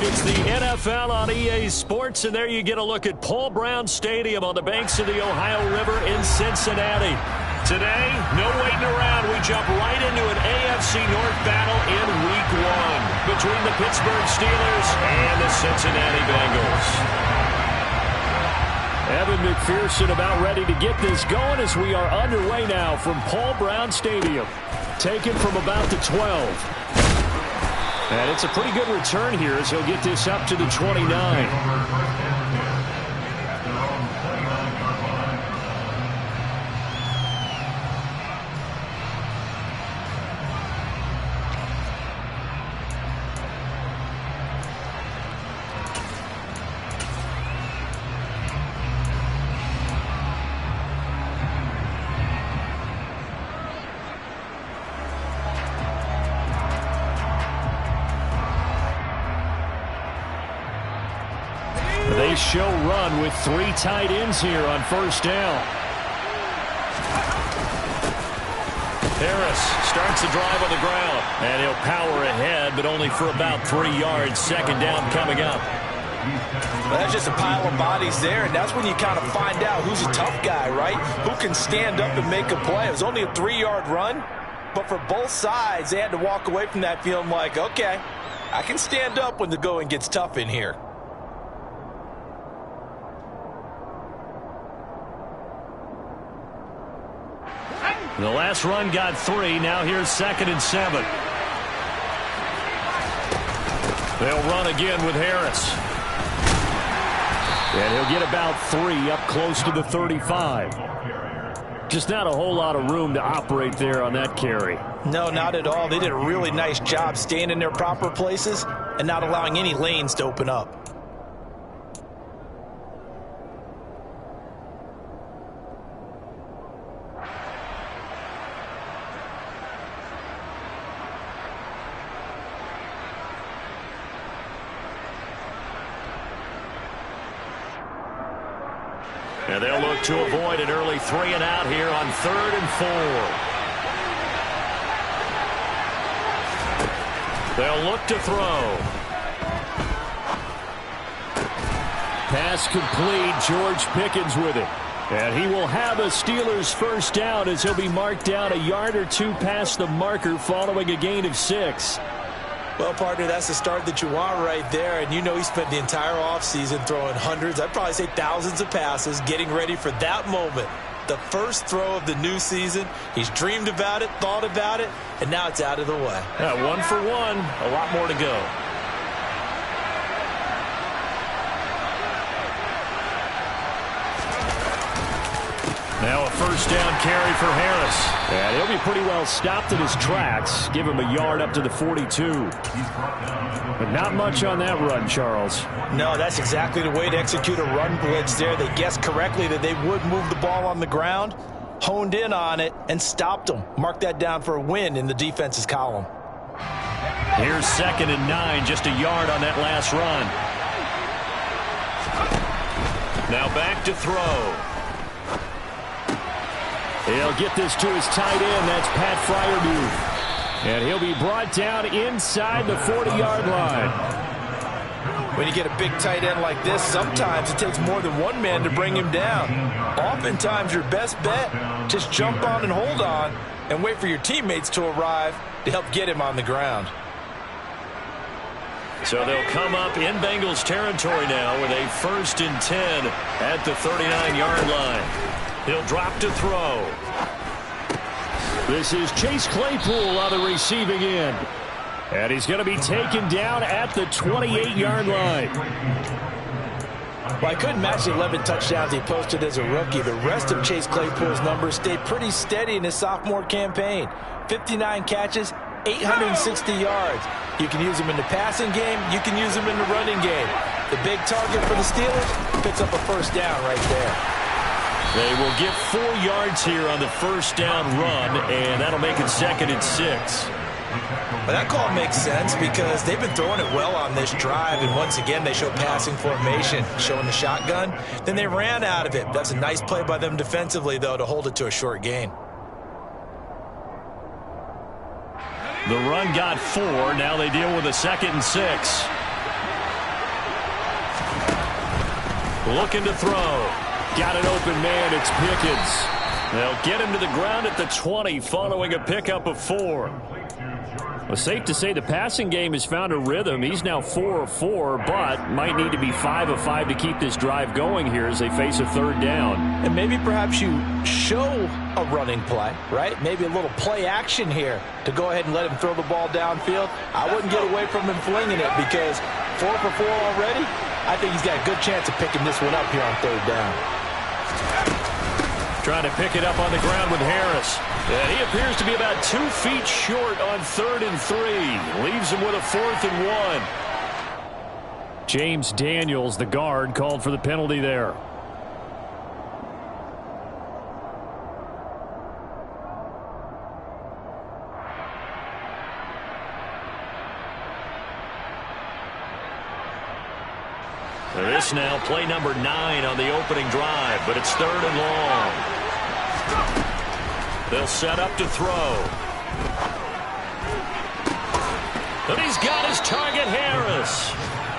It's the NFL on EA Sports, and there you get a look at Paul Brown Stadium on the banks of the Ohio River in Cincinnati. Today, no waiting around. We jump right into an AFC North battle in Week 1 between the Pittsburgh Steelers and the Cincinnati Bengals. Evan McPherson about ready to get this going as we are underway now from Paul Brown Stadium. Taken from about the 12. And it's a pretty good return here as he'll get this up to the 29. They show run with 3 tight ends here on first down. Harris starts the drive on the ground, and he'll power ahead, but only for about 3 yards. Second down coming up. Well, that's just a pile of bodies there, and that's when you kind of find out who's a tough guy, right? Who can stand up and make a play. It was only a 3-yard run, but for both sides, they had to walk away from that feeling like, okay, I can stand up when the going gets tough in here. The last run got 3. Now here's 2nd and 7. They'll run again with Harris. And he'll get about 3 up close to the 35. Just not a whole lot of room to operate there on that carry. No, not at all. They did a really nice job staying in their proper places and not allowing any lanes to open up. And they'll look to avoid an early 3 and out here on 3rd and 4. They'll look to throw. Pass complete. George Pickens with it. And he will have a Steelers first down as he'll be marked down a yard or 2 past the marker following a gain of 6. Well, partner, that's the start that you want right there. And you know he spent the entire offseason throwing hundreds, I'd probably say thousands of passes, getting ready for that moment. The first throw of the new season. He's dreamed about it, thought about it, and now it's out of the way. 1 for 1. A lot more to go. Now a first down carry for Harris. And he'll be pretty well stopped in his tracks. Give him a yard up to the 42. But not much on that run, Charles. No, that's exactly the way to execute a run blitz there. They guessed correctly that they would move the ball on the ground, honed in on it, and stopped them. Mark that down for a win in the defense's column. Here's 2nd and 9, just a yard on that last run. Now back to throw. He'll get this to his tight end. That's Pat Freiermuth. And he'll be brought down inside the 40-yard line. When you get a big tight end like this, sometimes it takes more than one man to bring him down. Oftentimes, your best bet, just jump on and hold on and wait for your teammates to arrive to help get him on the ground. So they'll come up in Bengals territory now with a 1st and 10 at the 39-yard line. He'll drop to throw. This is Chase Claypool on the receiving end. And he's going to be taken down at the 28-yard line. Well, I couldn't match the 11 touchdowns he posted as a rookie. The rest of Chase Claypool's numbers stayed pretty steady in his sophomore campaign. 59 catches, 860 yards. You can use him in the passing game. You can use him in the running game. The big target for the Steelers picks up a first down right there. They will get 4 yards here on the first down run, and that'll make it 2nd and 6. Well, that call makes sense because they've been throwing it well on this drive, and once again they show passing formation, showing the shotgun. Then they ran out of it. That's a nice play by them defensively, though, to hold it to a short gain. The run got 4. Now they deal with a 2nd and 6. Looking to throw. Got an open man. It's Pickens. They'll get him to the ground at the 20 following a pickup of 4. Well, safe to say the passing game has found a rhythm. He's now 4 of 4, but might need to be 5 of 5 to keep this drive going here as they face a third down. And maybe perhaps you show a running play, right? Maybe a little play action here to go ahead and let him throw the ball downfield. I wouldn't get away from him flinging it because 4 for 4 already. I think he's got a good chance of picking this one up here on third down. Trying to pick it up on the ground with Harris. And he appears to be about 2 feet short on 3rd and 3. Leaves him with a 4th and 1. James Daniels, the guard, called for the penalty there. This now play number 9 on the opening drive, but it's 3rd and long. They'll set up to throw. And he's got his target, Harris.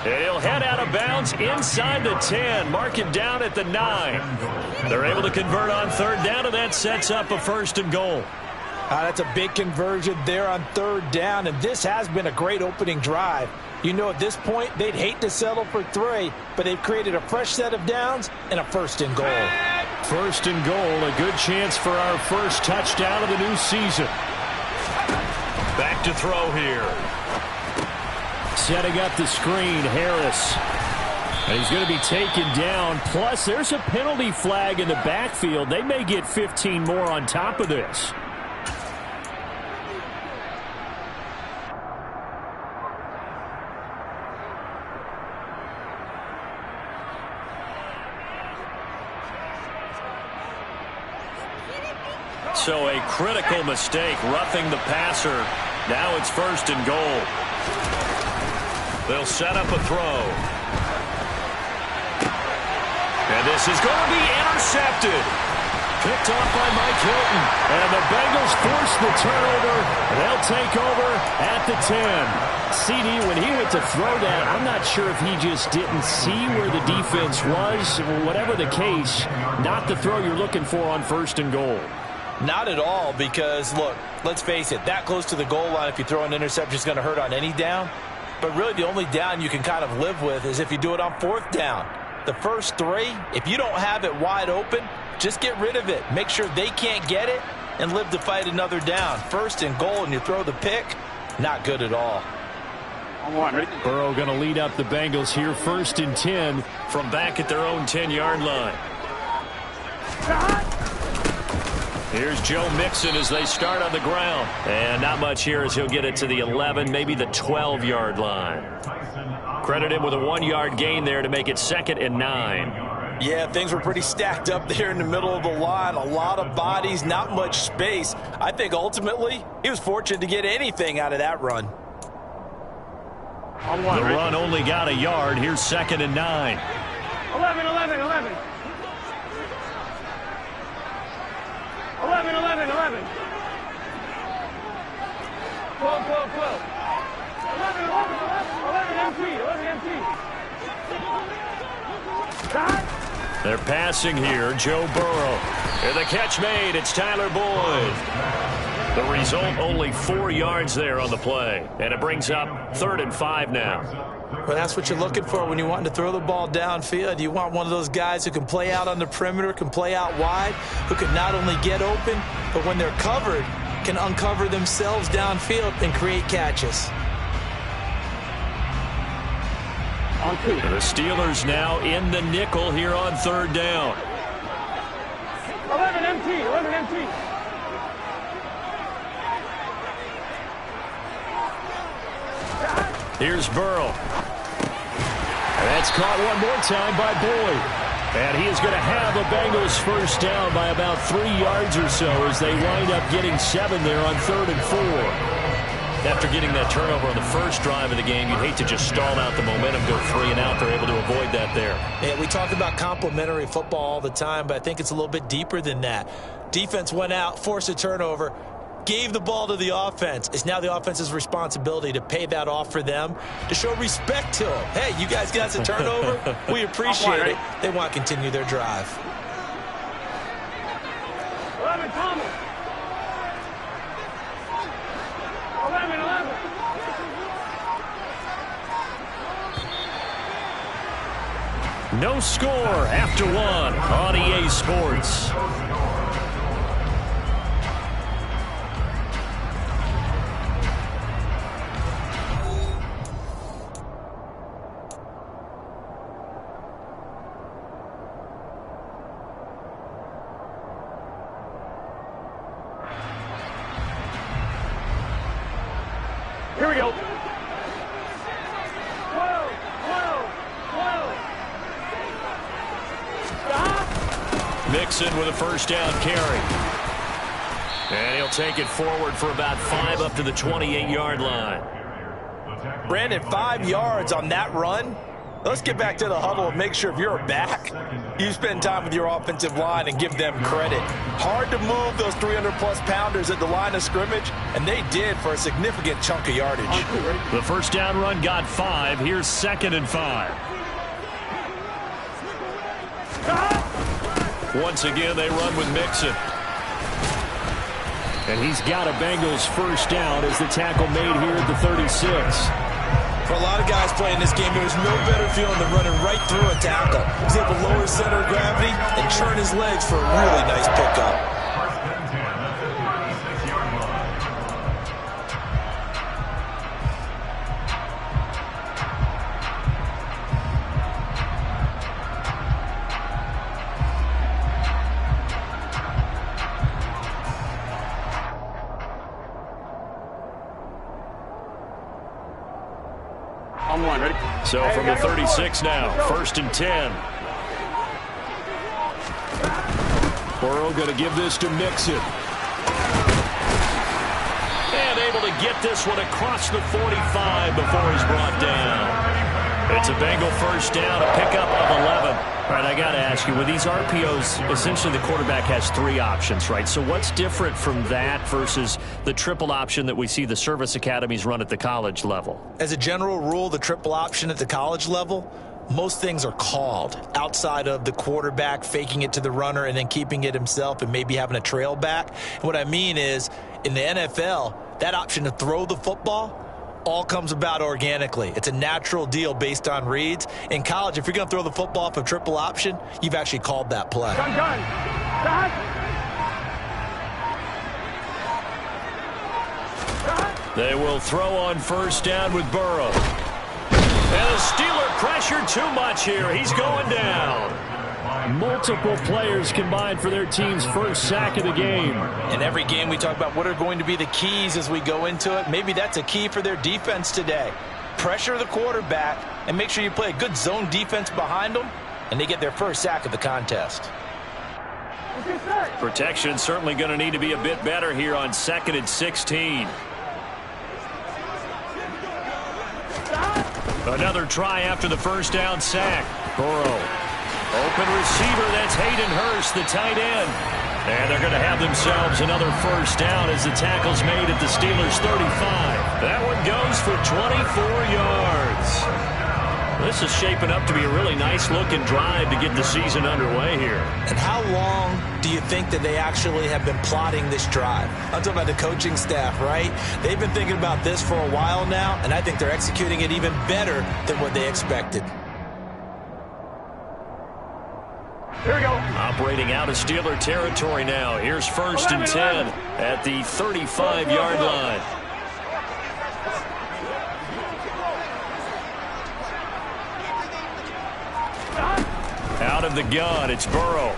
And he'll head out of bounds inside the 10. Mark him down at the 9. They're able to convert on 3rd down, and that sets up a 1st and goal. That's a big conversion there on 3rd down, and this has been a great opening drive. You know, at this point, they'd hate to settle for 3, but they've created a fresh set of downs and a 1st and goal. 1st and goal, a good chance for our first touchdown of the new season. Back to throw here. Setting up the screen, Harris. And he's going to be taken down. Plus, there's a penalty flag in the backfield. They may get 15 more on top of this. So a critical mistake, roughing the passer. Now it's 1st and goal. They'll set up a throw. And this is going to be intercepted. Picked off by Mike Hilton. And the Bengals force the turnover. They'll take over at the 10. CD, when he went to throw that, I'm not sure if he just didn't see where the defense was. Whatever the case, not the throw you're looking for on 1st and goal. Not at all, because, look, let's face it, that close to the goal line, if you throw an interception, is going to hurt on any down. But really, the only down you can kind of live with is if you do it on 4th down. The first 3, if you don't have it wide open, just get rid of it. Make sure they can't get it and live to fight another down. 1st and goal, and you throw the pick, not good at all. Burrow going to lead up the Bengals here, 1st and 10 from back at their own 10-yard line. Here's Joe Mixon as they start on the ground. And not much here as he'll get it to the 11, maybe the 12-yard line. Credit him with a 1-yard gain there to make it 2nd and 9. Yeah, things were pretty stacked up there in the middle of the line. A lot of bodies, not much space. I think ultimately he was fortunate to get anything out of that run. The run only got a yard. Here's 2nd and 9. 11. 12. 11 empty. They're passing here. Joe Burrow. And the catch made. It's Tyler Boyd. The result, only 4 yards there on the play. And it brings up 3rd and 5 now. Well, that's what you're looking for when you want to throw the ball downfield. You want one of those guys who can play out on the perimeter, can play out wide, who can not only get open, but when they're covered, can uncover themselves downfield and create catches. The Steelers now in the nickel here on 3rd down. 11 empty. Here's Burrow. That's caught one more time by Boyd. And he is going to have a Bengals 1st down by about 3 yards or so as they wind up getting 7 there on 3rd and 4. After getting that turnover on the first drive of the game, you'd hate to just stall out the momentum, go 3 and out. They're able to avoid that there. Yeah, we talk about complementary football all the time, but I think it's a little bit deeper than that. Defense went out, forced a turnover. gave the ball to the offense. It's now the offense's responsibility to pay that off for them, to show respect to them. Hey, you guys got a turnover? We appreciate it. They want to continue their drive. 11, Thomas. 11, 11. No score after one on EA Sports. Here we go. 12, 12, 12. Stop. Mixon with a first down carry. And he'll take it forward for about 5 up to the 28-yard line. Brandon, 5 yards on that run. Let's get back to the huddle and make sure if you're a back, you spend time with your offensive line and give them credit. Hard to move those 300-plus pounders at the line of scrimmage, and they did for a significant chunk of yardage. The first down run got 5. Here's 2nd and 5. Once again, they run with Mixon. And he's got a Bengals first down as the tackle made here at the 36. For a lot of guys playing this game, there's no better feeling than running right through a tackle. He's able to lower his center of gravity and turn his legs for a really nice pickup. So from the 36 now, 1st and 10. Burrow going to give this to Mixon. And able to get this one across the 45 before he's brought down. It's a Bengal first down, a pickup of 11. All right, I got to ask you, with these RPOs, essentially the quarterback has 3 options, right? So what's different from that versus the triple option that we see the service academies run at the college level? As a general rule, the triple option at the college level, most things are called outside of the quarterback faking it to the runner and then keeping it himself and maybe having a trail back. And what I mean is, in the NFL, that option to throw the football all comes about organically. It's a natural deal based on reads. In college, if you're going to throw the football off a triple option, you've actually called that play. Done. Stop. They will throw on first down with Burrow. And the Steeler pressure too much here. He's going down. Multiple players combined for their team's first sack of the game. In every game we talk about what are going to be the keys as we go into it. Maybe that's a key for their defense today. Pressure the quarterback and make sure you play a good zone defense behind them, and they get their first sack of the contest. Protection certainly going to need to be a bit better here on 2nd and 16. Another try after the first down sack. Burrow. Open receiver, that's Hayden Hurst, the tight end. And they're going to have themselves another first down as the tackle's made at the Steelers' 35. That one goes for 24 yards. This is shaping up to be a really nice-looking drive to get the season underway here. And how long do you think that they actually have been plotting this drive? I'm talking about the coaching staff, right? They've been thinking about this for a while now, and I think they're executing it even better than what they expected. Here we go. Operating out of Steeler territory now. Here's 1st and 10 at the 35-yard line. Out of the gun, it's Burrow.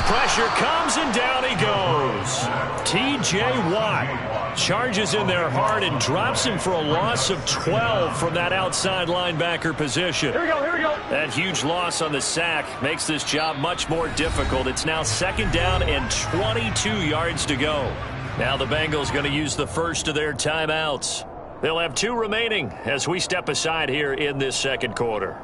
Pressure comes and down he goes. T.J. Watt charges in there hard and drops him for a loss of 12 from that outside linebacker position. Here we go. That huge loss on the sack makes this job much more difficult. It's now 2nd down and 22 yards to go. Now the Bengals going to use the first of their timeouts. They'll have 2 remaining as we step aside here in this second quarter.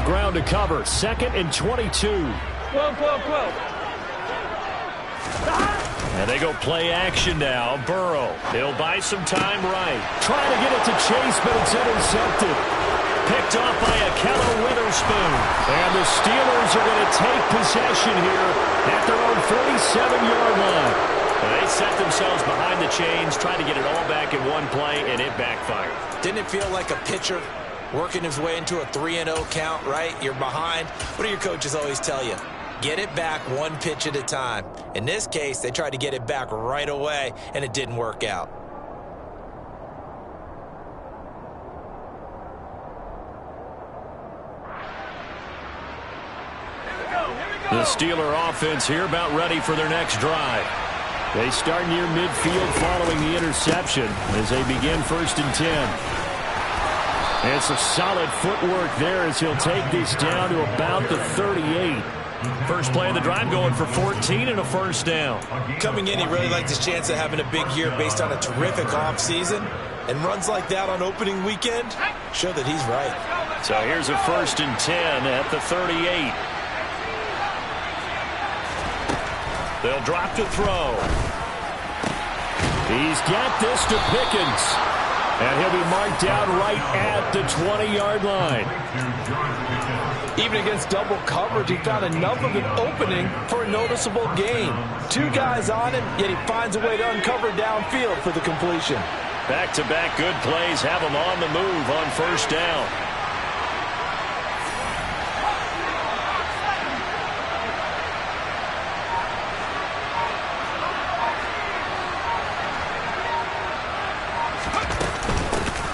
of ground to cover. 2nd and 22. 12. And they go play action now. Burrow, he'll buy some time right. Trying to get it to Chase, but it's intercepted. Picked off by Ahkello Witherspoon. And the Steelers are going to take possession here at their own 47-yard line. They set themselves behind the chains, trying to get it all back in one play, and it backfired. Didn't it feel like a pitcher working his way into a 3-0 count, right? You're behind. What do your coaches always tell you? Get it back one pitch at a time. In this case, they tried to get it back right away, and it didn't work out. The Steeler offense here about ready for their next drive. They start near midfield following the interception as they begin 1st and 10. It's a solid footwork there as he'll take this down to about the 38. First play of the drive going for 14 and a first down. Coming in, he really liked his chance of having a big year based on a terrific offseason. And runs like that on opening weekend show that he's right. So here's a 1st and 10 at the 38. They'll drop to throw. He's got this to Pickens. And he'll be marked down right at the 20-yard line. Even against double coverage, he found enough of an opening for a noticeable gain. 2 guys on him, yet he finds a way to uncover downfield for the completion. Back-to-back good plays have him on the move on 1st down.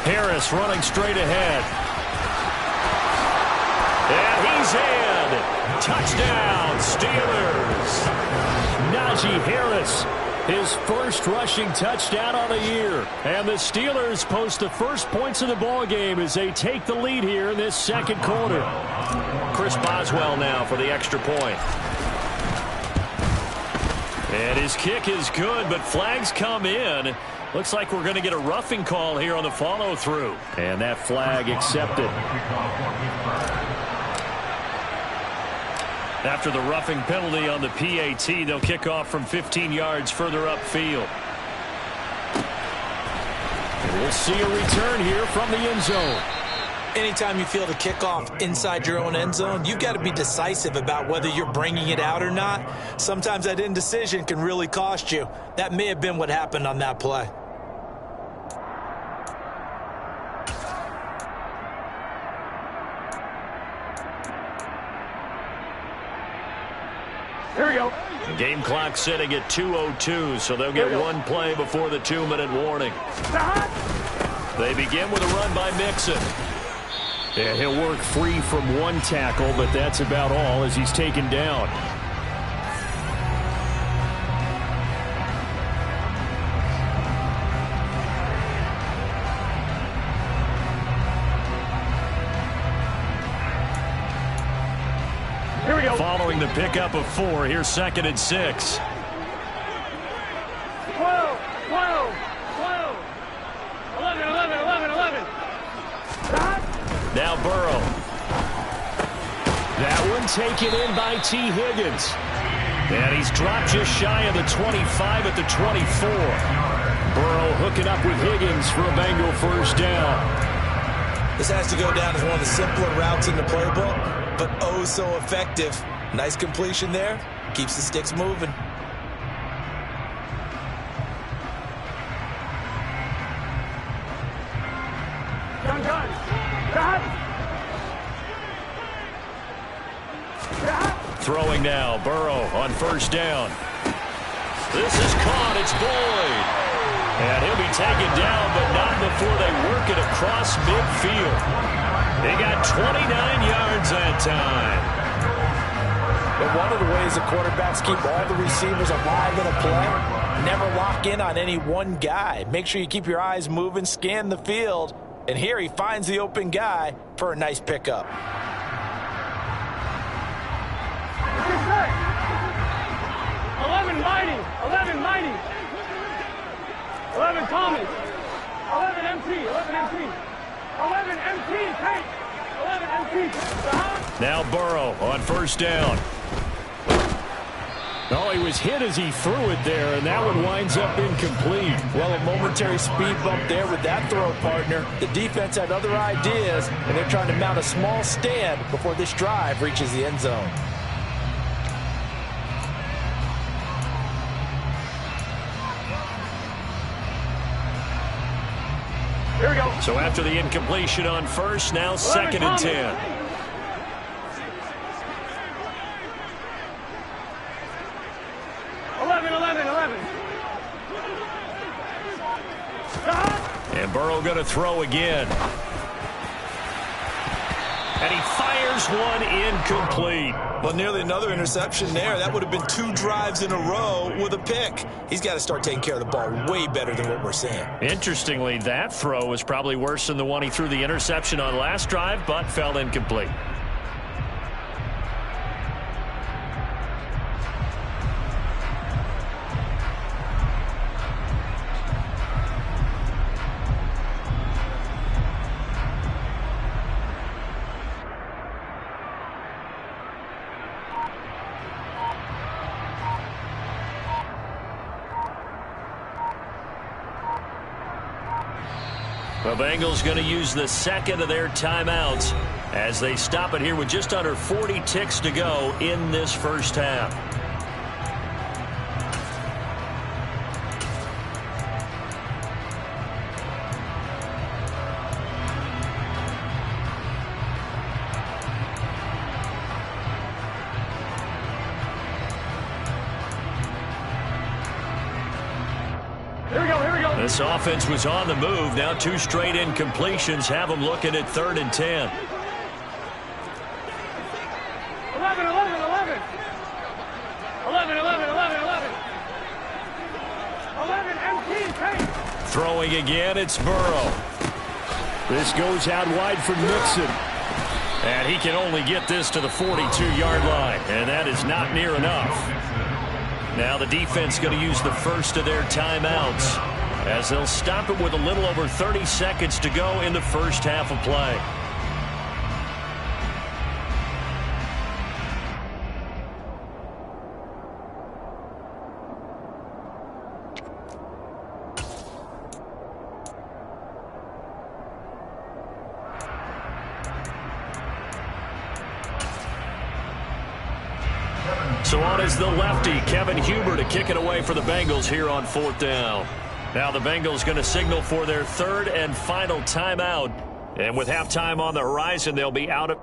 Harris running straight ahead. And he's in. Touchdown, Steelers. Najee Harris, his first rushing touchdown on the year. And the Steelers post the first points of the ball game as they take the lead here in this 2nd quarter. Chris Boswell now for the extra point. And his kick is good, but flags come in. Looks like we're going to get a roughing call here on the follow-through. And that flag accepted. After the roughing penalty on the PAT, they'll kick off from 15 yards further upfield. We'll see a return here from the end zone. Anytime you feel the kickoff inside your own end zone, you've got to be decisive about whether you're bringing it out or not. Sometimes that indecision can really cost you. That may have been what happened on that play. Here we go. Game clock sitting at 2:02, so they'll get one play before the 2-minute warning. They begin with a run by Mixon. Yeah, he'll work free from one tackle, but that's about all as he's taken down. Here we go. Following the pickup of 4, here's 2nd and 6. 12. 11. Now Burrow. That one taken in by T. Higgins. And he's dropped just shy of the 25 at the 24. Burrow hooking up with Higgins for a Bengal first down. This has to go down as one of the simpler routes in the playbook, but oh so effective. Nice completion there. Keeps the sticks moving. Throwing now, Burrow on first down. This is caught, it's Boyd. And he'll be taken down, but not before they work it across midfield. They got 29 yards that time. But one of the ways the quarterbacks keep all the receivers alive in a play, never lock in on any one guy. Make sure you keep your eyes moving, scan the field. And here he finds the open guy for a nice pickup. 11 Mighty. 11 Thomas. 11 MT. 11 MT. Take. 11 MT. Now Burrow on first down. Oh, he was hit as he threw it there, and that one winds up incomplete. Well, a momentary speed bump there with that throw, partner. The defense had other ideas, and they're trying to mount a small stand before this drive reaches the end zone. Here we go. So after the incompletion on first, now second and 10. And Burrow going to throw again. And he fires one incomplete. Well, nearly another interception there. That would have been 2 drives in a row with a pick. He's got to start taking care of the ball way better than what we're seeing. Interestingly, that throw was probably worse than the one he threw the interception on last drive, but fell incomplete. The Bengals going to use the second of their timeouts as they stop it here with just under 40 ticks to go in this first half. This offense was on the move. Now 2 straight incompletions have them looking at 3rd and 10. 11, 11, 11. 11, 11, 11, 11. 11, empty, take. Throwing again, it's Burrow. This goes out wide for Nixon. And he can only get this to the 42-yard line, and that is not near enough. Now the defense going to use the first of their timeouts, as they'll stop it with a little over 30 seconds to go in the first half of play. So on is the lefty, Kevin Huber, to kick it away for the Bengals here on 4th down. Now the Bengals going to signal for their 3rd and final timeout. And with halftime on the horizon, they'll be out of...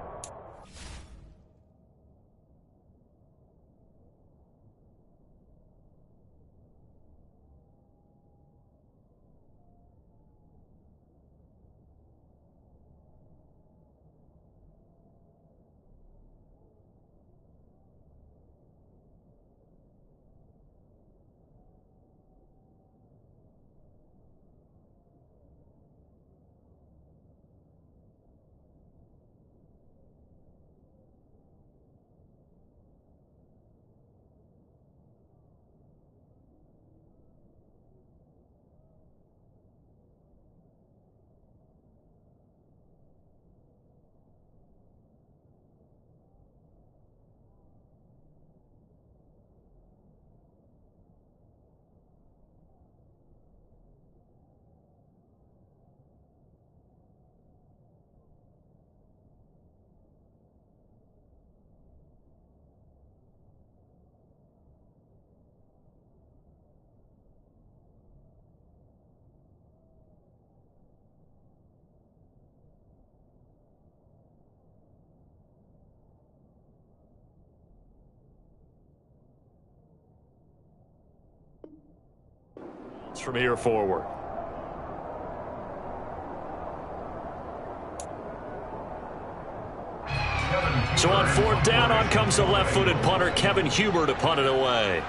from here forward. So on 4th down, on comes the left-footed punter, Kevin Huber, to punt it away.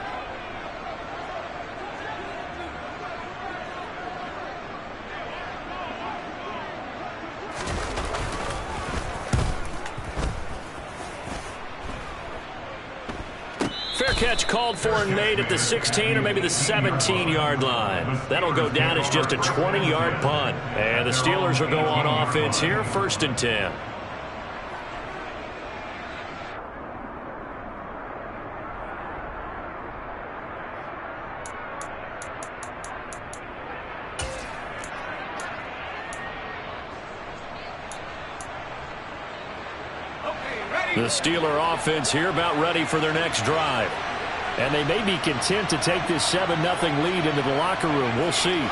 Fair catch called for and made at the 16 or maybe the 17-yard line. That'll go down as just a 20-yard punt. And the Steelers will go on offense here, 1st and 10. The Steeler offense here about ready for their next drive. And they may be content to take this 7-0 lead into the locker room. We'll see.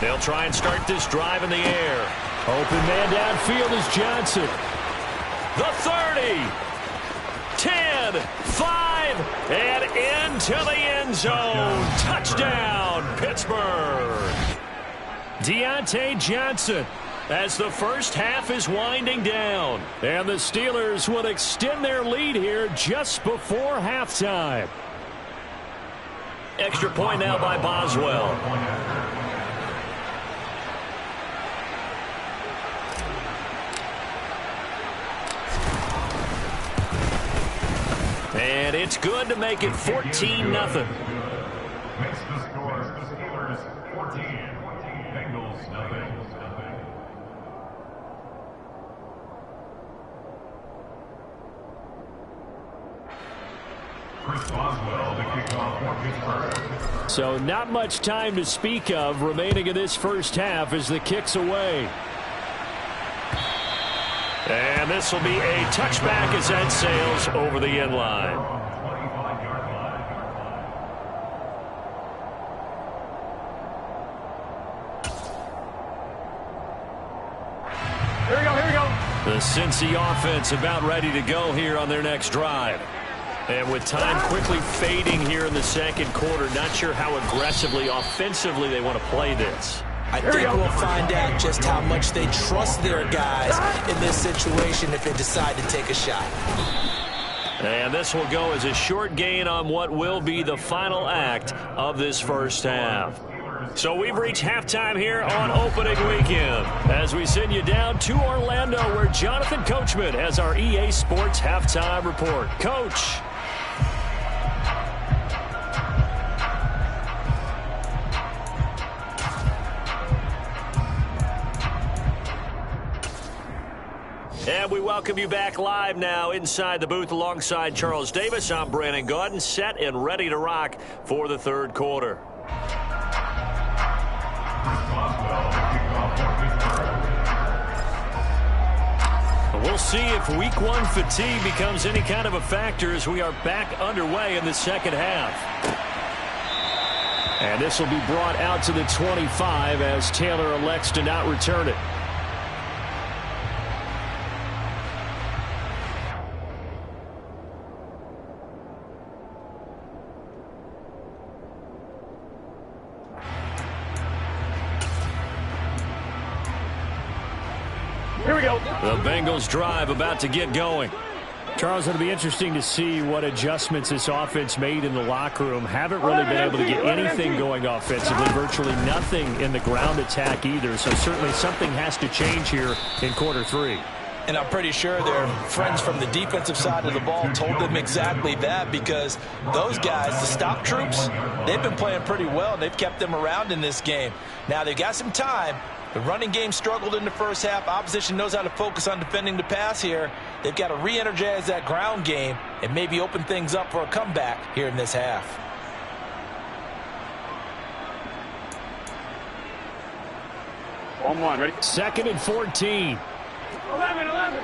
They'll try and start this drive in the air. Open man downfield is Johnson. The 30. 10, 5, and into the end zone. Touchdown, Pittsburgh. Deontay Johnson. As the first half is winding down. And the Steelers will extend their lead here just before halftime. Extra point now by Boswell. And it's good to make it 14-0. Makes the score, the Steelers 14, Bengals nothing. Chris Boswell, the kickoff for Pittsburgh. So not much time to speak of remaining in this first half as the kick's away. And this will be a touchback as that sails over the end line. Here we go, here we go. The Cincy offense about ready to go here on their next drive. And with time quickly fading here in the second quarter, not sure how aggressively, offensively they want to play this. I think we'll find out just how much they trust their guys in this situation if they decide to take a shot. And this will go as a short gain on what will be the final act of this first half. So we've reached halftime here on opening weekend as we send you down to Orlando where Jonathan Coachman has our EA Sports halftime report. Coach. And we welcome you back live now inside the booth alongside Charles Davis. I'm Brandon Gaudin, set and ready to rock for the third quarter. We'll see if week one fatigue becomes any kind of a factor as we are back underway in the second half. And this will be brought out to the 25 as Taylor elects to not return it. Here we go. The Bengals drive about to get going. Charles, it'll be interesting to see what adjustments this offense made in the locker room. Haven't really been able to get anything going offensively, virtually nothing in the ground attack either. So certainly something has to change here in quarter three. And I'm pretty sure their friends from the defensive side of the ball told them exactly that, because those guys, the stop troops, they've been playing pretty well, and they've kept them around in this game. Now they've got some time. The running game struggled in the first half. Opposition knows how to focus on defending the pass here. They've got to re-energize that ground game and maybe open things up for a comeback here in this half. On, ready? 2nd and 14. 11. 11.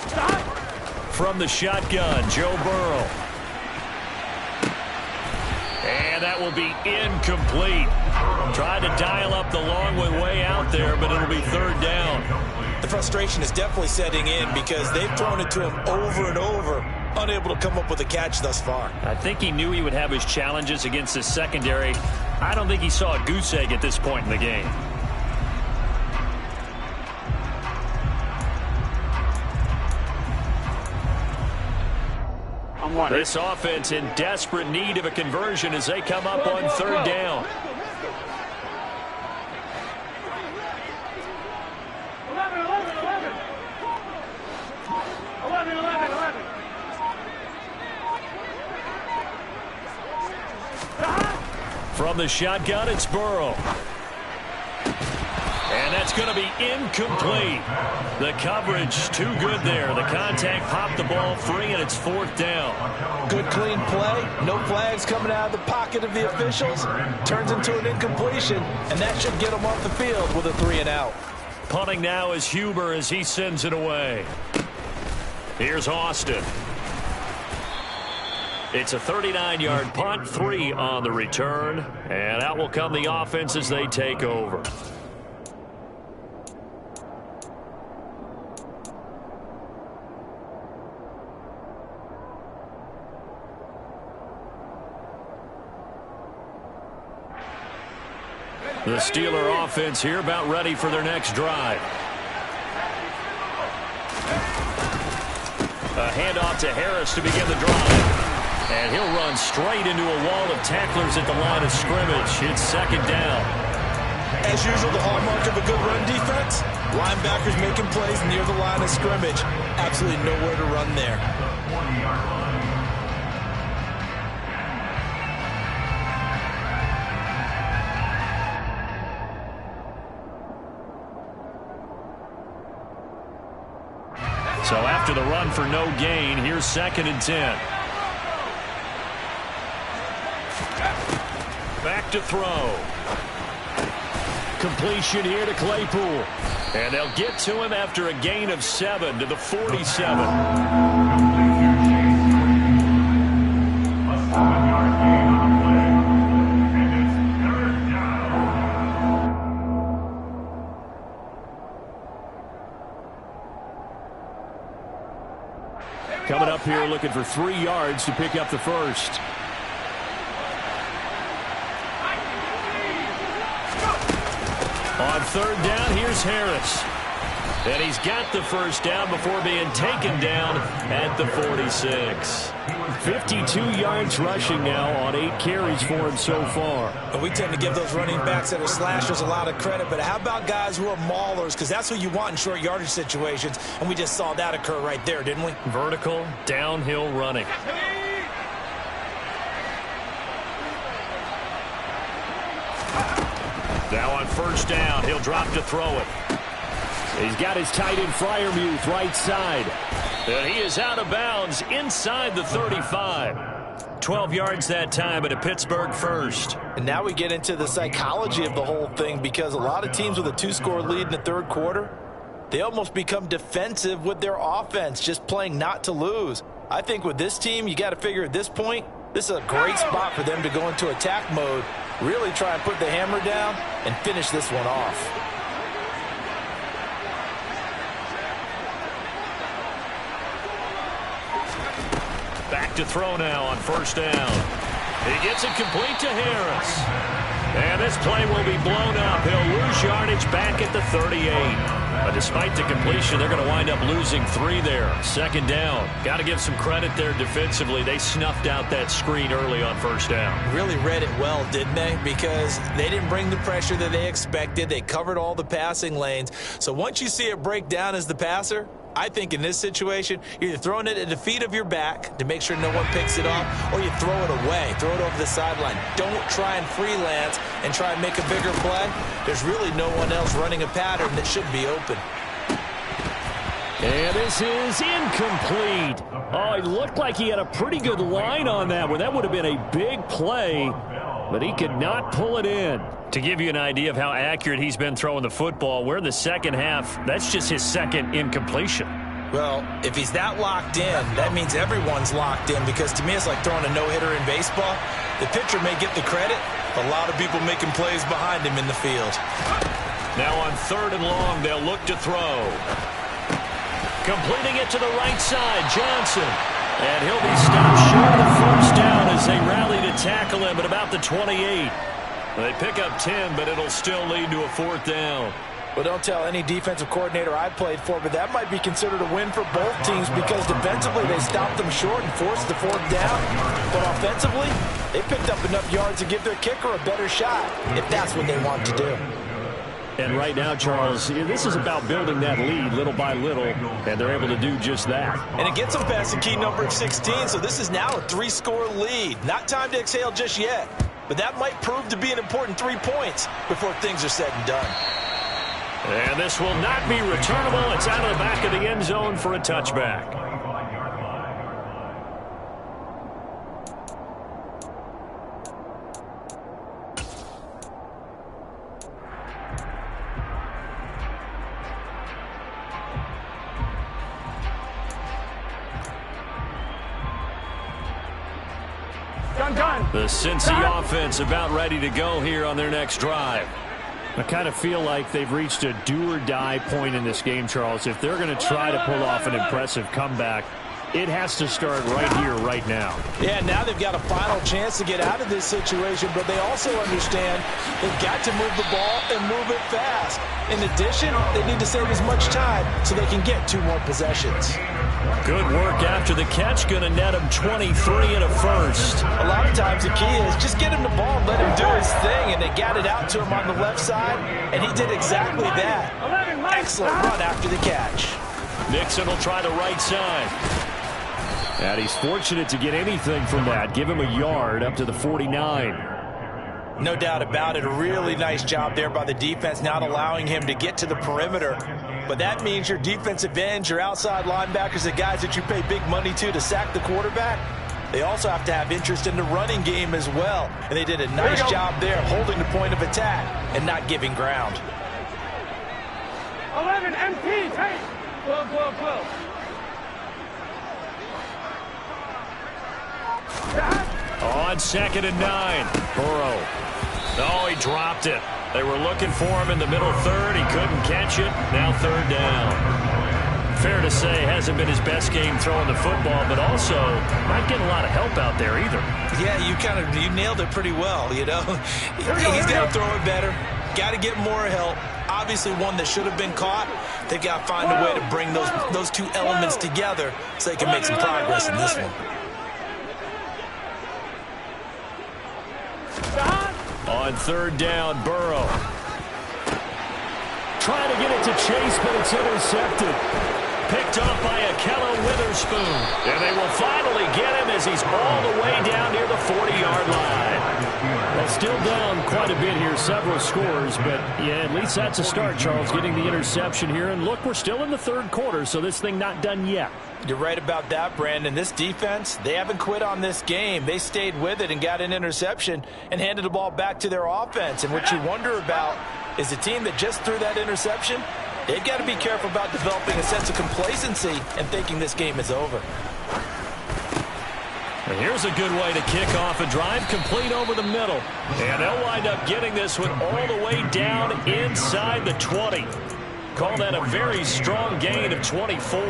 Stop. From the shotgun, Joe Burrow. And that will be incomplete. Tried to dial up the long way out there, but it'll be third down. The frustration is definitely setting in because they've thrown it to him over and over, unable to come up with a catch thus far. I think he knew he would have his challenges against the secondary. I don't think he saw a goose egg at this point in the game. This offense in desperate need of a conversion as they come up on third down. 11. From the shotgun, it's Burrow. And that's going to be incomplete. The coverage too good there. The contact popped the ball free, and it's 4th down. Good clean play. No flags coming out of the pocket of the officials. Turns into an incompletion, and that should get them off the field with a 3-and-out. Punting now is Huber as he sends it away. Here's Austin. It's a 39-yard punt, 3 on the return, and out will come the offense as they take over. The Steeler offense here about ready for their next drive. A handoff to Harris to begin the drive. And he'll run straight into a wall of tacklers at the line of scrimmage. It's 2nd down. As usual, the hallmark of a good run defense, linebackers making plays near the line of scrimmage. Absolutely nowhere to run there. So after the run for no gain, here's 2nd and 10. Back to throw. Completion here to Claypool. And they'll get to him after a gain of 7 to the 47. A 7-yard gain on the play. And it's 3rd down. Coming up here looking for 3 yards to pick up the first. On 3rd down, here's Harris. And he's got the first down before being taken down at the 46. 52 yards rushing now on 8 carries for him so far. And we tend to give those running backs that are slashers a lot of credit, but how about guys who are maulers? Because that's what you want in short yardage situations, and we just saw that occur right there, didn't we? Vertical, downhill running. Now on 1st down, he'll drop to throw it. He's got his tight end Freiermuth right side. And he is out of bounds inside the 35. 12 yards that time at a Pittsburgh first. And now we get into the psychology of the whole thing, because a lot of teams with a 2-score lead in the 3rd quarter, they almost become defensive with their offense, just playing not to lose. I think with this team, you got to figure at this point, this is a great spot for them to go into attack mode, really try and put the hammer down and finish this one off. Back to throw now on 1st down. He gets it complete to Harris. And this play will be blown up. He'll lose yardage back at the 38. But despite the completion, they're going to wind up losing 3 there. 2nd down. Got to give some credit there defensively. They snuffed out that screen early on 1st down. Really read it well, didn't they? Because they didn't bring the pressure that they expected. They covered all the passing lanes. So once you see it break down as the passer, I think in this situation, you're either throwing it at the feet of your back to make sure no one picks it off, or you throw it away, throw it over the sideline. Don't try and freelance and try and make a bigger play. There's really no one else running a pattern that should be open. And this is incomplete. Oh, it looked like he had a pretty good line on that one. That would have been a big play, but he could not pull it in. To give you an idea of how accurate he's been throwing the football, we're in the 2nd half. That's just his 2nd incompletion. Well, if he's that locked in, that means everyone's locked in, because to me it's like throwing a no-hitter in baseball. The pitcher may get the credit, but a lot of people making plays behind him in the field. Now on 3rd and long, they'll look to throw. Completing it to the right side, Johnson. And he'll be stopped short of the first down as they rally to tackle him at about the 28. They pick up 10, but it'll still lead to a 4th down. Well, don't tell any defensive coordinator I played for, but that might be considered a win for both teams, because defensively they stopped them short and forced the 4th down. But offensively, they picked up enough yards to give their kicker a better shot, if that's what they want to do. And right now, Charles, this is about building that lead little by little, and they're able to do just that. And it gets them past the key number of 16, so this is now a 3-score lead. Not time to exhale just yet, but that might prove to be an important 3 points before things are said and done. And this will not be returnable. It's out of the back of the end zone for a touchback. The Cincy offense about ready to go here on their next drive. I kind of feel like they've reached a do-or-die point in this game, Charles. If they're going to try to pull off an impressive comeback, it has to start right here, right now. Yeah, now they've got a final chance to get out of this situation, but they also understand they've got to move the ball and move it fast. In addition, they need to save as much time so they can get 2 more possessions. Good work after the catch. Going to net him 23 and a first. A lot of times the key is just get him the ball and let him do his thing, and they got it out to him on the left side, and he did exactly that. Excellent run after the catch. Nixon will try the right side. And he's fortunate to get anything from that. Give him a yard up to the 49. No doubt about it. A really nice job there by the defense, not allowing him to get to the perimeter. But that means your defensive ends, your outside linebackers, the guys that you pay big money to sack the quarterback, they also have to have interest in the running game as well. And they did a nice job there holding the point of attack and not giving ground. 11 MP, take. 12. On 2nd and 9, Burrow. Oh, he dropped it. They were looking for him in the middle third. He couldn't catch it. Now 3rd down. Fair to say, hasn't been his best game throwing the football, but also not getting a lot of help out there either. Yeah, you nailed it pretty well, you know. He's got to throw it better. Got to get more help. Obviously one that should have been caught. They've got to find a way to bring those 2 elements together so they can make some progress in this one. On 3rd down, Burrow. Trying to get it to Chase, but it's intercepted. Picked off by Ahkello Witherspoon. And they will finally get him as he's all the way down near the 40-yard line. Well, still down quite a bit here, several scores, but yeah, at least that's a start, Charles, getting the interception here. And look, we're still in the 3rd quarter, so this thing not done yet. You're right about that, Brandon. This defense, they haven't quit on this game. They stayed with it and got an interception and handed the ball back to their offense. And what you wonder about is the team that just threw that interception, they've got to be careful about developing a sense of complacency and thinking this game is over. And here's a good way to kick off a drive, complete over the middle. And they'll wind up getting this one all the way down inside the 20. Call that a very strong gain of 24.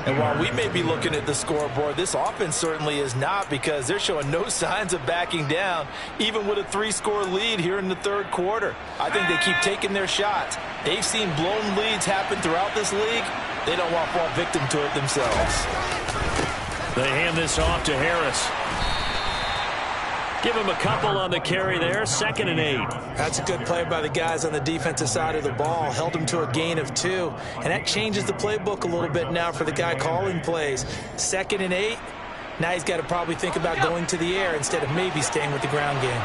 And while we may be looking at the scoreboard, this offense certainly is not, because they're showing no signs of backing down, even with a 3-score lead here in the 3rd quarter. I think they keep taking their shots. They've seen blown leads happen throughout this league. They don't want to fall victim to it themselves. They hand this off to Harris. Give him a couple on the carry there. 2nd and 8. That's a good play by the guys on the defensive side of the ball. Held him to a gain of 2. And that changes the playbook a little bit now for the guy calling plays. 2nd and 8. Now he's got to probably think about going to the air instead of maybe staying with the ground game.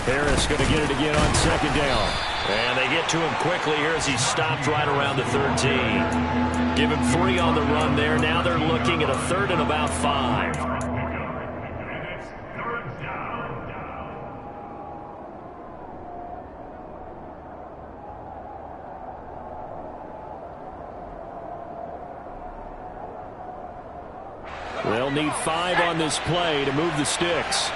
Harris going to get it again on 2nd down. And they get to him quickly here as he stopped right around the 13. Give him 3 on the run there. Now they're looking at a 3rd and about 5. They'll need 5 on this play to move the sticks.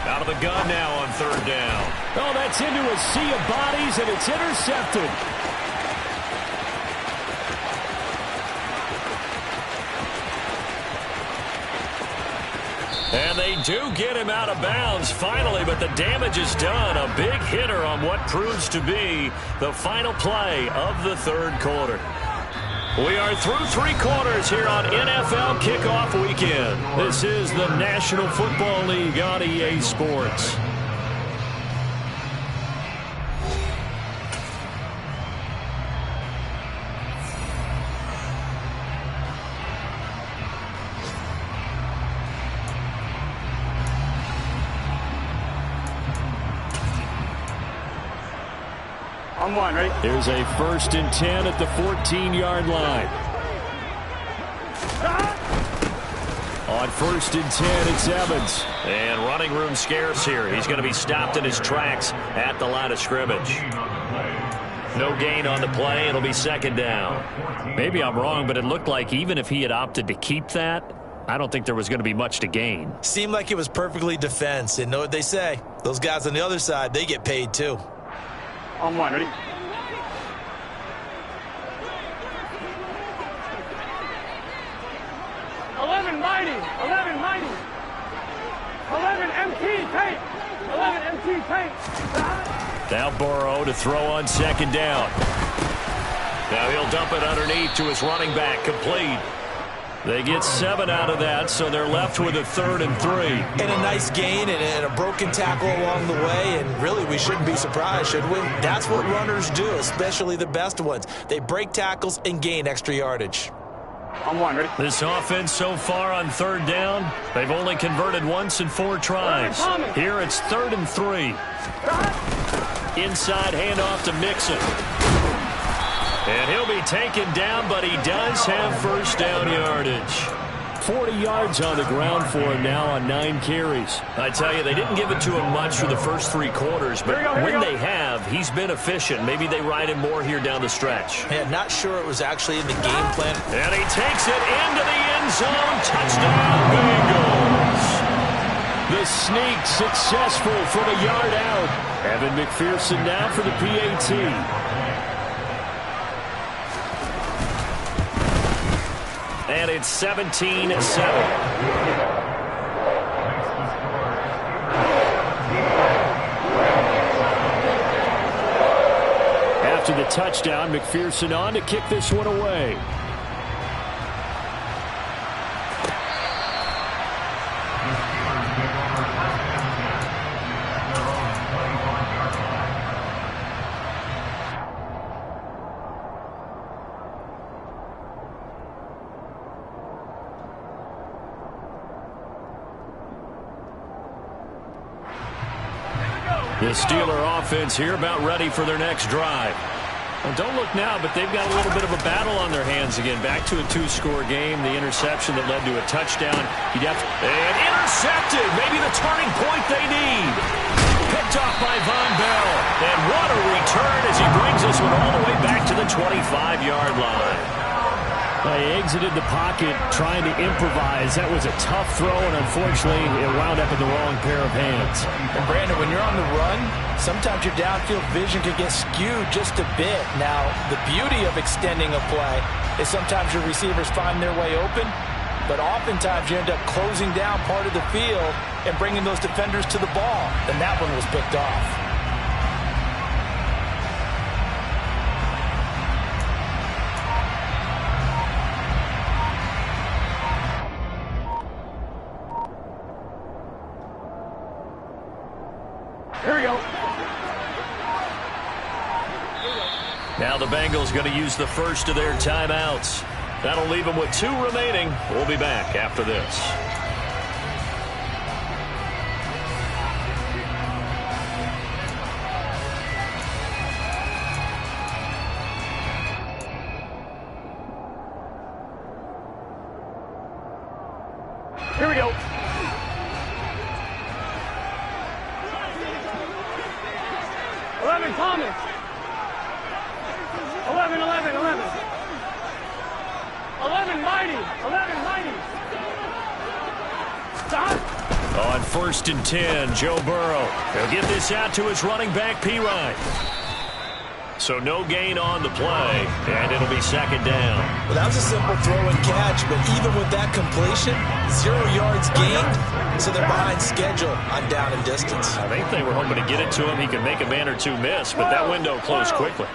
Out of the gun now on 3rd down. Oh, that's into a sea of bodies, and it's intercepted. And they do get him out of bounds finally, but the damage is done. A big hitter on what proves to be the final play of the 3rd quarter. We are through 3 quarters here on NFL Kickoff Weekend. This is the National Football League on EA Sports. On one, ready? There's a 1st and 10 at the 14-yard line. On 1st and 10, it's Evans. And running room scarce here. He's going to be stopped in his tracks at the line of scrimmage. No gain on the play. It'll be 2nd down. Maybe I'm wrong, but it looked like even if he had opted to keep that, I don't think there was going to be much to gain. Seemed like it was perfectly defense. And know what they say. Those guys on the other side, they get paid too. On one, ready? Mighty, 11 mighty, 11 MT tape, 11 MT tape. Now Burrow to throw on 2nd down. Now he'll dump it underneath to his running back, complete. They get 7 out of that, so they're left with a 3rd and 3. And a nice gain and a broken tackle along the way, and really we shouldn't be surprised, should we? That's what runners do, especially the best ones. They break tackles and gain extra yardage. On one, ready? This offense so far on 3rd down, they've only converted once in 4 tries. Here it's 3rd and 3. Inside handoff to Mixon. And he'll be taken down, but he does have 1st down yardage. 40 yards on the ground for him now on 9 carries. I tell you, they didn't give it to him much for the first 3 quarters, but when they have, he's been efficient. Maybe they ride him more here down the stretch. Yeah, not sure it was actually in the game plan. And he takes it into the end zone. Touchdown, Bengals. The sneak successful from a yard out. Evan McPherson now for the PAT. And it's 17-7. After the touchdown, McPherson on to kick this one away. The Steeler offense here about ready for their next drive. Well, don't look now, but they've got a little bit of a battle on their hands again. Back to a 2-score game. The interception that led to a touchdown. And intercepted. Maybe the turning point they need. Picked off by Von Bell. And what a return as he brings this one all the way back to the 25-yard line. They exited the pocket trying to improvise. That was a tough throw, and unfortunately, it wound up in the wrong pair of hands. And Brandon, when you're on the run, sometimes your downfield vision can get skewed just a bit. Now, the beauty of extending a play is sometimes your receivers find their way open, but oftentimes you end up closing down part of the field and bringing those defenders to the ball. And that one was picked off. Here we go. Now the Bengals going to use the first of their timeouts. That'll leave them with 2 remaining. We'll be back after this. Here we go. Thomas. 11, 11, 11. 11 mighty. 11 mighty. Stop. On 1st and 10, Joe Burrow. He'll get this out to his running back, Pirine. So no gain on the play, and it'll be 2nd down. Well, that was a simple throw and catch, but even with that completion, 0 yards gained, so they're behind schedule on down and distance. I think they were hoping to get it to him. He could make a man or 2 miss, but that window closed quickly.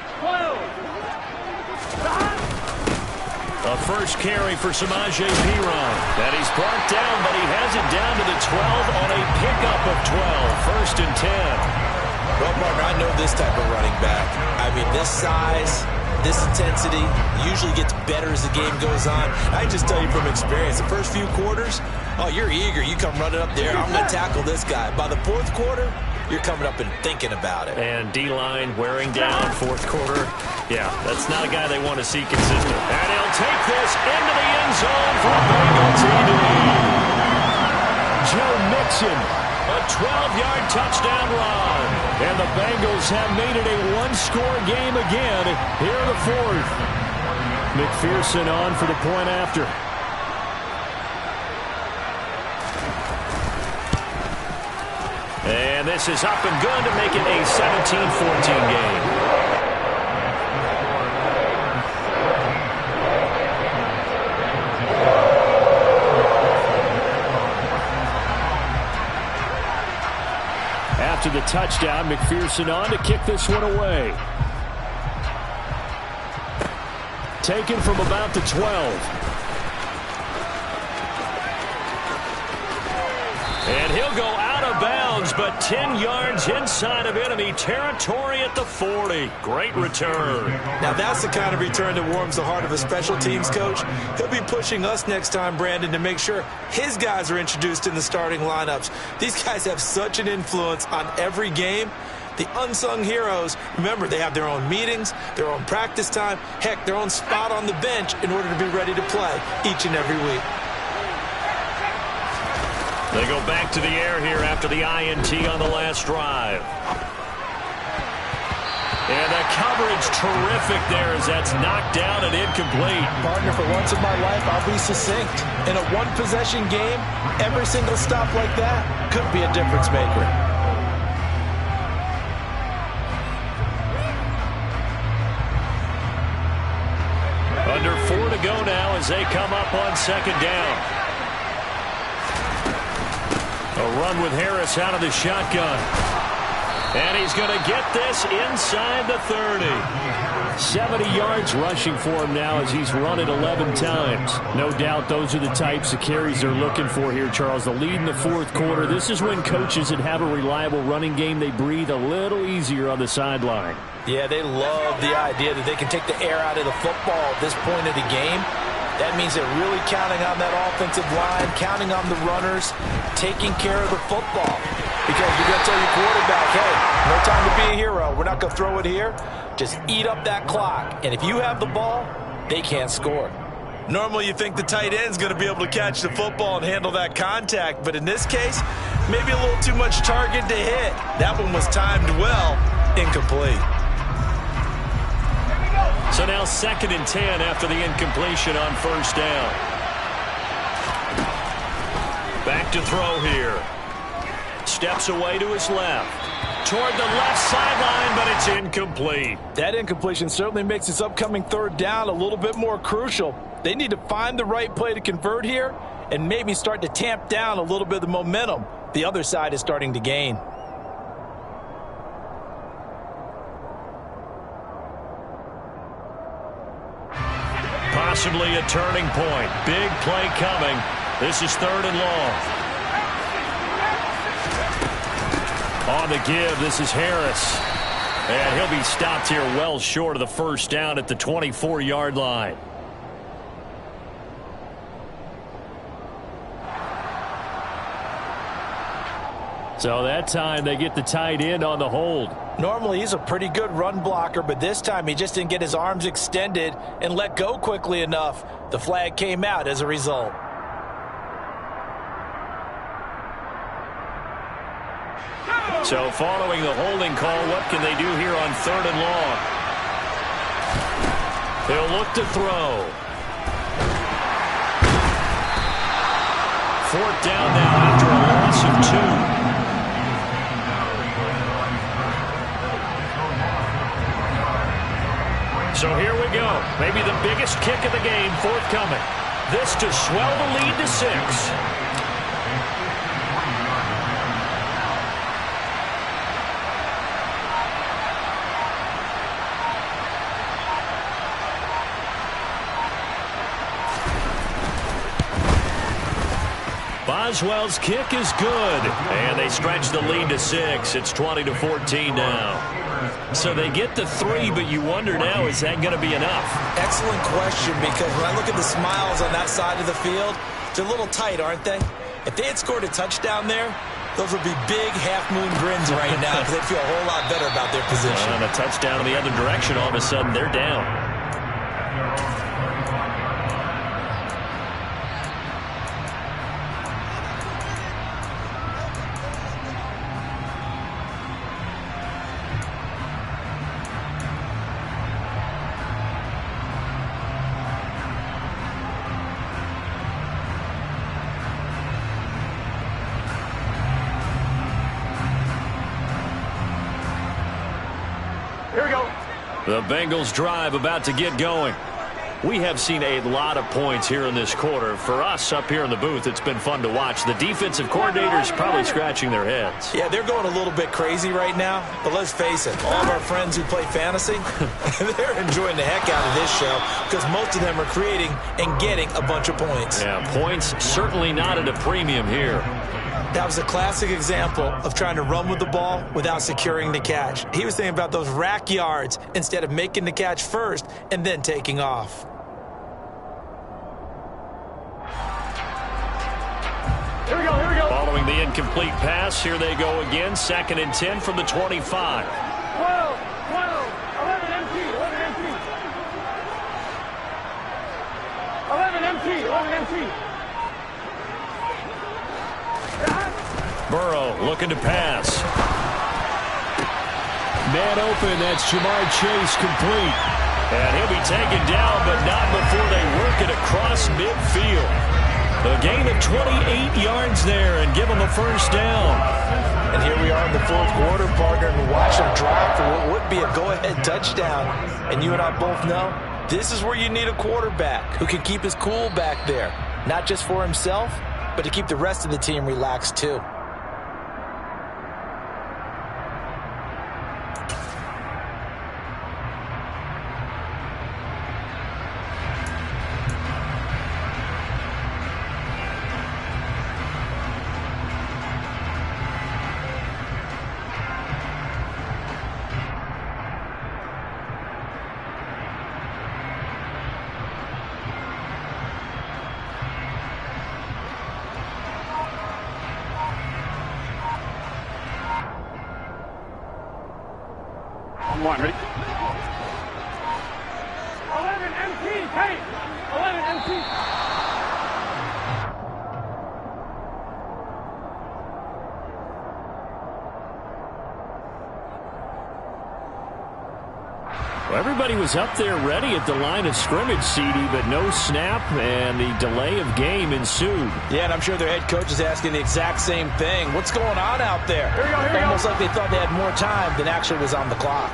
A first carry for Samaje Perine. And he's brought down, but he has it down to the 12 on a pickup of 12. 1st and 10. Well, Mark, I know this type of running back. I mean, this size, this intensity usually gets better as the game goes on. I just tell you from experience, the first few quarters, oh, you're eager. You come running up there, I'm going to tackle this guy. By the 4th quarter, you're coming up and thinking about it. And D-line wearing down fourth quarter. Yeah, that's not a guy they want to see consistent. And he'll take this into the end zone for a Bengal TD. Joe Mixon, a 12-yard touchdown run. And the Bengals have made it a one-score game again here in the fourth. McPherson on for the point after. And this is up and good to make it a 17-14 game. After the touchdown, McPherson on to kick this one away. Taken from about the 12. And he'll go out of bounds, but 10 yards inside of enemy territory at the 40. Great return. Now that's the kind of return that warms the heart of a special teams coach. He'll be pushing us next time, Brandon, to make sure his guys are introduced in the starting lineups. These guys have such an influence on every game. The unsung heroes, remember, they have their own meetings, their own practice time, heck, their own spot on the bench in order to be ready to play each and every week. They go back to the air here after the INT on the last drive. And the coverage terrific there as that's knocked down and incomplete. Partner, for once in my life, I'll be succinct. In a one-possession game, every single stop like that could be a difference maker. Under 4 to go now as they come up on second down. A run with Harris out of the shotgun. And he's going to get this inside the 30. 70 yards rushing for him now as he's run it 11 times. No doubt those are the types of carries they're looking for here, Charles. The lead in the fourth quarter. This is when coaches that have a reliable running game, they breathe a little easier on the sideline. Yeah, they love the idea that they can take the air out of the football at this point of the game. That means they're really counting on that offensive line, counting on the runners, taking care of the football. Because you're going to tell your quarterback, hey, no time to be a hero. We're not going to throw it here. Just eat up that clock. And if you have the ball, they can't score. Normally you think the tight end's going to be able to catch the football and handle that contact. But in this case, maybe a little too much target to hit. That one was timed well, incomplete. So now 2nd and 10 after the incompletion on first down. Back to throw here. Steps away to his left. Toward the left sideline, but it's incomplete. That incompletion certainly makes this upcoming third down a little bit more crucial. They need to find the right play to convert here and maybe start to tamp down a little bit of the momentum the other side is starting to gain. Possibly a turning point. Big play coming. This is 3rd and long. On the give, this is Harris. And he'll be stopped here well short of the first down at the 24-yard line. So that time they get the tight end on the hold. Normally he's a pretty good run blocker, but this time he just didn't get his arms extended and let go quickly enough. The flag came out as a result. So following the holding call, what can they do here on 3rd and long? They'll look to throw. 4th down now after a loss of 2. So here we go. Maybe the biggest kick of the game forthcoming. This to swell the lead to 6. Boswell's kick is good. And they stretch the lead to 6. It's 20-14 now. So they get the 3, but you wonder now, is that going to be enough? Excellent question, because when I look at the smiles on that side of the field, they're a little tight, aren't they? If they had scored a touchdown there, Those would be big half-moon grins right now because they feel a whole lot better about their position. And a touchdown in the other direction, all of a sudden they're down. Here we go. The Bengals drive about to get going. We have seen a lot of points here in this quarter. For us up here in the booth, it's been fun to watch. The defensive coordinators probably scratching their heads. Yeah, they're going a little bit crazy right now, but let's face it, all of our friends who play fantasy, they're enjoying the heck out of this show because most of them are creating and getting a bunch of points. Yeah, points certainly not at a premium here. That was a classic example of trying to run with the ball without securing the catch. He was thinking about those rack yards instead of making the catch first and then taking off. Here we go. Here we go. Following the incomplete pass, here they go again. 2nd and 10 from the 25. 12, 12, 11 empty, 11 empty. 11 empty, 11 empty. Burrow looking to pass. Man open, that's Jamar Chase complete. And he'll be taken down, but not before they work it across midfield. A gain of 28 yards there and give them a first down. And here we are in the fourth quarter, partner, and watch them drive for what would be a go-ahead touchdown. And you and I both know this is where you need a quarterback who can keep his cool back there, not just for himself, but to keep the rest of the team relaxed too. One, ready? 11 empty, hey! 11 empty. Well, everybody was up there ready at the line of scrimmage, CD, but no snap, and the delay of game ensued. Yeah, and I'm sure their head coach is asking the exact same thing. What's going on out there? Here we go, here we go. Almost like they thought they had more time than actually was on the clock.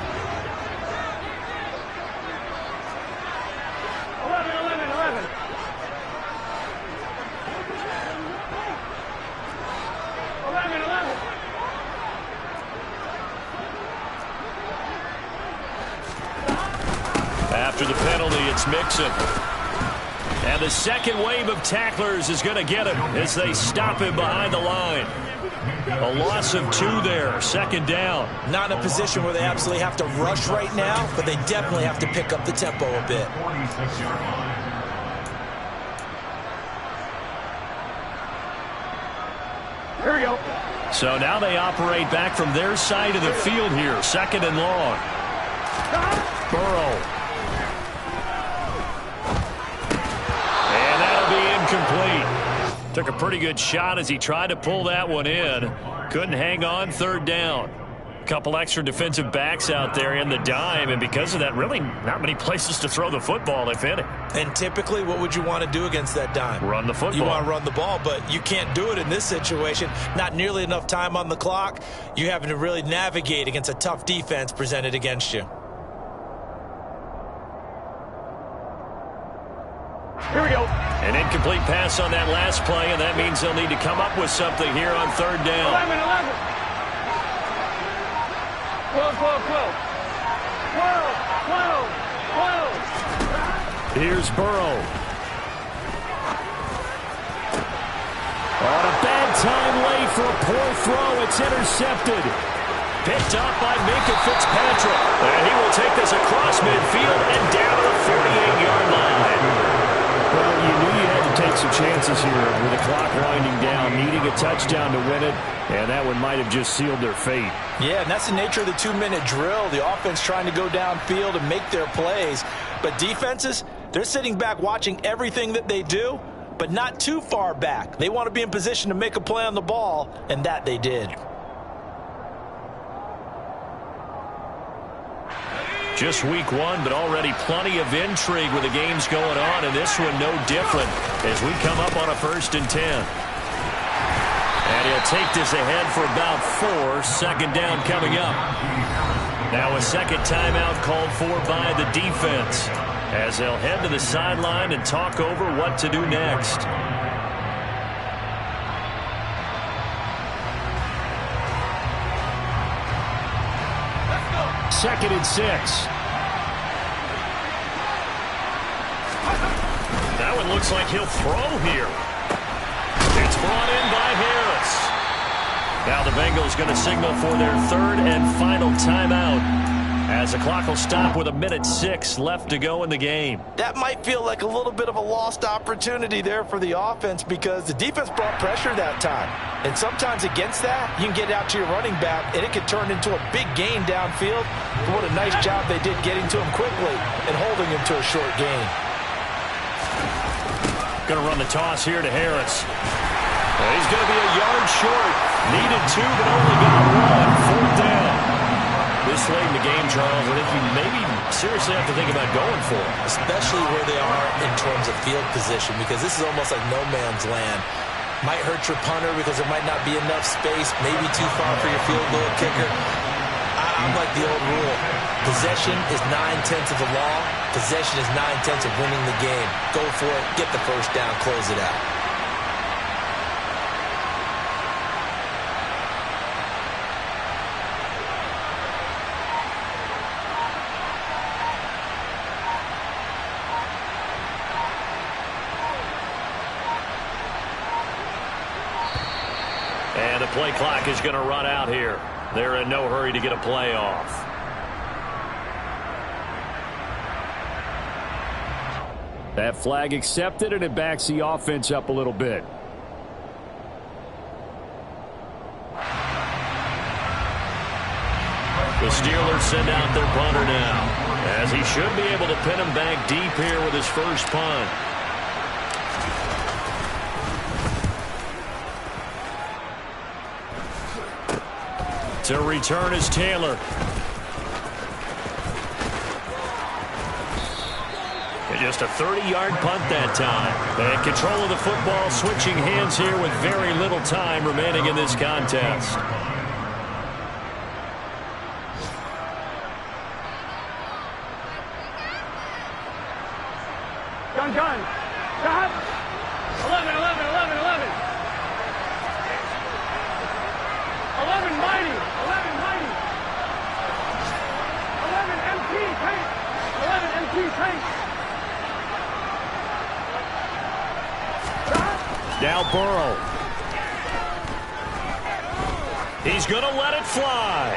11, 11, 11. 11, 11. After the penalty, it's Mixon. And the second wave of tacklers is going to get him as they stop him behind the line. A loss of 2 there, 2nd down. Not in a position where they absolutely have to rush right now, but they definitely have to pick up the tempo a bit. 46-yard line. Here we go. So now they operate back from their side of the field here, 2nd and long. Burrow. And that'll be incomplete. Took a pretty good shot as he tried to pull that one in. Couldn't hang on, 3rd down. A couple extra defensive backs out there in the dime, and because of that, really not many places to throw the football, if any. And typically, what would you want to do against that dime? Run the football. You want to run the ball, but you can't do it in this situation. Not nearly enough time on the clock. You're having to really navigate against a tough defense presented against you. Here we go. An incomplete pass on that last play, and that means they'll need to come up with something here on 3rd down. 11, 11. 12, 12, 12. 12, 12, 12. Here's Burrow. On a bad time late for a poor throw. It's intercepted. Picked up by Minkah Fitzpatrick. And he will take this across midfield and down to the 48-yard line. Well, you knew you had to take some chances here with the clock winding down, needing a touchdown to win it, and that one might have just sealed their fate. Yeah, and that's the nature of the 2-minute drill. The offense trying to go downfield and make their plays. But defenses, they're sitting back watching everything that they do, but not too far back. They want to be in position to make a play on the ball, and that they did. Just week one, but already plenty of intrigue with the games going on, and this one no different as we come up on a 1st and 10. And he'll take this ahead for about 4. Second down coming up. Now a second timeout called for by the defense as they'll head to the sideline and talk over what to do next. Second and 6. That one looks like he'll throw here. It's brought in by Harris. Now the Bengals going to signal for their 3rd and final timeout as the clock will stop with 1:06 left to go in the game. That might feel like a little bit of a lost opportunity there for the offense because the defense brought pressure that time. And sometimes against that, you can get out to your running back, and it could turn into a big gain downfield. But what a nice job they did getting to him quickly and holding him to a short gain. Going to run the toss here to Harris. He's going to be a yard short. Needed 2, but only got 1. 4th down. This late in the game, Charles, I think you maybe seriously have to think about going for it. Especially where they are in terms of field position, because this is almost like no man's land. Might hurt your punter because there might not be enough space, maybe too far for your field goal kicker. I'm like the old rule. Possession is 9/10 of the law. Possession is 9/10 of winning the game. Go for it, get the first down, close it out. And the play clock is going to run out here. They're in no hurry to get a play off. That flag accepted, and it backs the offense up a little bit. The Steelers send out their punter now, as he should be able to pin him back deep here with his first punt. To return is Taylor. And just a 30-yard punt that time. And control of the football, switching hands here with very little time remaining in this contest. Gun. Stop. 11, 11, 11, 11. 11 mighty. 11 mighty. 11 MT tank. 11 MT tank. Now Burrow. He's going to let it fly.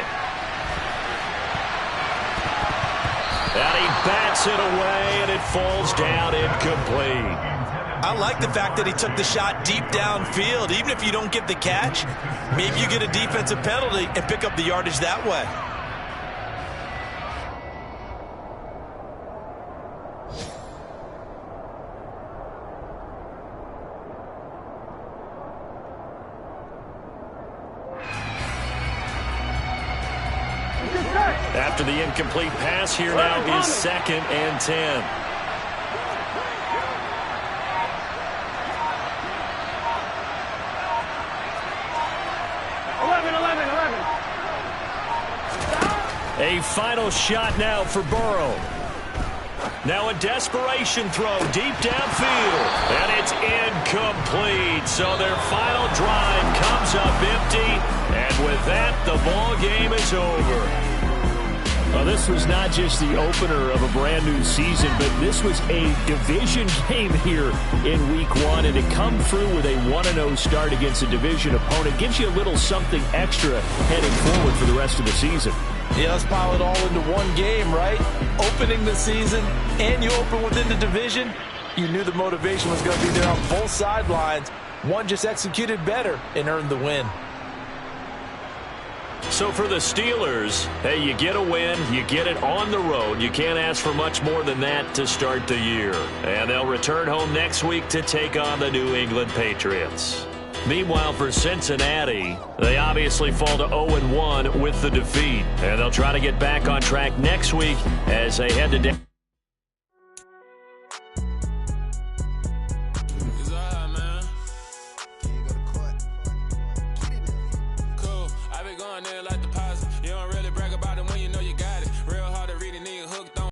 And he bats it away, and it falls down incomplete. I like the fact that he took the shot deep downfield. Even if you don't get the catch, maybe you get a defensive penalty and pick up the yardage that way. After the incomplete pass, here now is 2nd and 10. A final shot now for Burrow. Now a desperation throw deep downfield. And it's incomplete. So their final drive comes up empty. And with that, the ball game is over. Well, this was not just the opener of a brand new season, but this was a division game here in week 1. And to come through with a 1-0 start against a division opponent gives you a little something extra heading forward for the rest of the season. Yeah, let's pile it all into one game, right? Opening the season, and you open within the division. You knew the motivation was going to be there on both sidelines. One just executed better and earned the win. So for the Steelers, hey, you get a win, you get it on the road. You can't ask for much more than that to start the year. And they'll return home next week to take on the New England Patriots. Meanwhile, for Cincinnati, they obviously fall to 0-1 with the defeat. And they'll try to get back on track next week as they head to